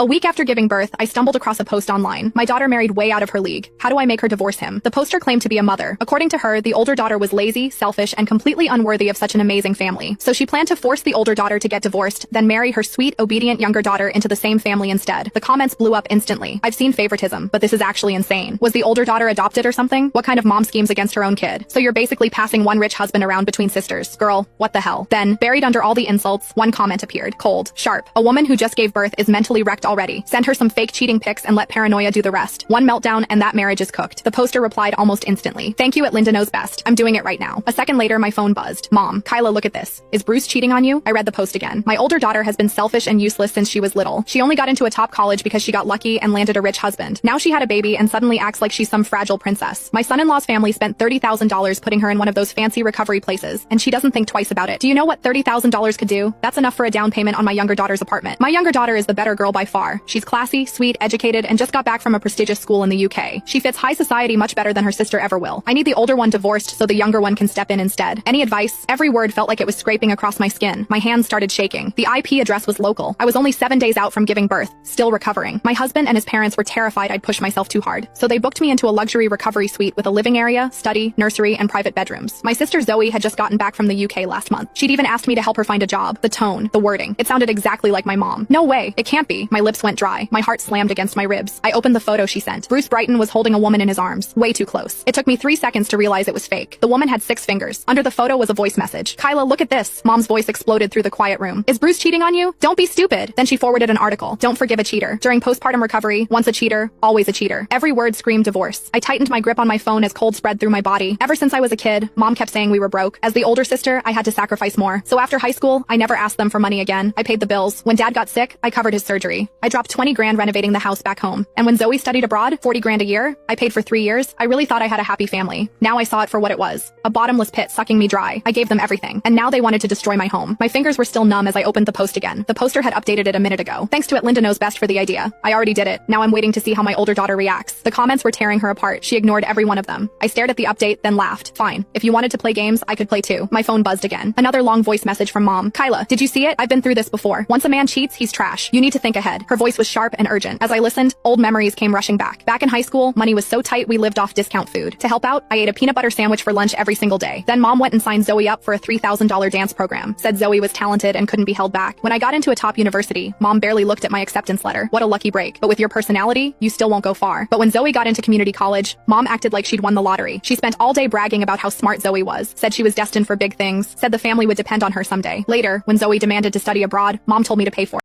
A week after giving birth, I stumbled across a post online. My daughter married way out of her league. How do I make her divorce him? The poster claimed to be a mother. According to her, the older daughter was lazy, selfish, and completely unworthy of such an amazing family. So she planned to force the older daughter to get divorced, then marry her sweet, obedient younger daughter into the same family instead. The comments blew up instantly. I've seen favoritism, but this is actually insane. Was the older daughter adopted or something? What kind of mom schemes against her own kid? So you're basically passing one rich husband around between sisters. Girl, what the hell? Then, buried under all the insults, one comment appeared. Cold, sharp. A woman who just gave birth is mentally wrecked already. Send her some fake cheating pics and let paranoia do the rest. One meltdown and that marriage is cooked. The poster replied almost instantly. Thank you at Linda Knows Best. I'm doing it right now. A second later, my phone buzzed. Mom, Kyla, look at this. Is Bruce cheating on you? I read the post again. My older daughter has been selfish and useless since she was little. She only got into a top college because she got lucky and landed a rich husband. Now she had a baby and suddenly acts like she's some fragile princess. My son-in-law's family spent $30,000 putting her in one of those fancy recovery places, and she doesn't think twice about it. Do you know what $30,000 could do? That's enough for a down payment on my younger daughter's apartment. My younger daughter is the better girl by far. She's classy, sweet, educated, and just got back from a prestigious school in the UK. She fits high society much better than her sister ever will. I need the older one divorced so the younger one can step in instead. Any advice? Every word felt like it was scraping across my skin. My hands started shaking. The IP address was local. I was only 7 days out from giving birth, still recovering. My husband and his parents were terrified I'd push myself too hard, so they booked me into a luxury recovery suite with a living area, study, nursery, and private bedrooms. My sister Zoe had just gotten back from the UK last month. She'd even asked me to help her find a job. The tone, the wording, it sounded exactly like my mom. No way, it can't be. My lips went dry. My heart slammed against my ribs. I opened the photo she sent. Bruce Brighton was holding a woman in his arms, way too close. It took me 3 seconds to realize it was fake. The woman had 6 fingers. Under the photo was a voice message. Kyla, look at this. Mom's voice exploded through the quiet room. Is Bruce cheating on you? Don't be stupid. Then she forwarded an article. Don't forgive a cheater. During postpartum recovery, once a cheater, always a cheater. Every word screamed divorce. I tightened my grip on my phone as cold spread through my body. Ever since I was a kid, Mom kept saying we were broke. As the older sister, I had to sacrifice more. So after high school, I never asked them for money again. I paid the bills. When Dad got sick, I covered his surgery. I dropped 20 grand renovating the house back home. And when Zoe studied abroad, 40 grand a year, I paid for 3 years. I really thought I had a happy family. Now I saw it for what it was. A bottomless pit sucking me dry. I gave them everything. And now they wanted to destroy my home. My fingers were still numb as I opened the post again. The poster had updated it a minute ago. Thanks to Linda Knows Best for the idea. I already did it. Now I'm waiting to see how my older daughter reacts. The comments were tearing her apart. She ignored every one of them. I stared at the update, then laughed. Fine. If you wanted to play games, I could play too. My phone buzzed again. Another long voice message from Mom. Kyla, did you see it? I've been through this before. Once a man cheats, he's trash. You need to think ahead. Her voice was sharp and urgent. As I listened, old memories came rushing back. Back in high school, money was so tight we lived off discount food. To help out, I ate a peanut butter sandwich for lunch every single day. Then Mom went and signed Zoe up for a $3,000 dance program. Said Zoe was talented and couldn't be held back. When I got into a top university, Mom barely looked at my acceptance letter. What a lucky break. But with your personality, you still won't go far. But when Zoe got into community college, Mom acted like she'd won the lottery. She spent all day bragging about how smart Zoe was. Said she was destined for big things. Said the family would depend on her someday. Later, when Zoe demanded to study abroad, Mom told me to pay for it.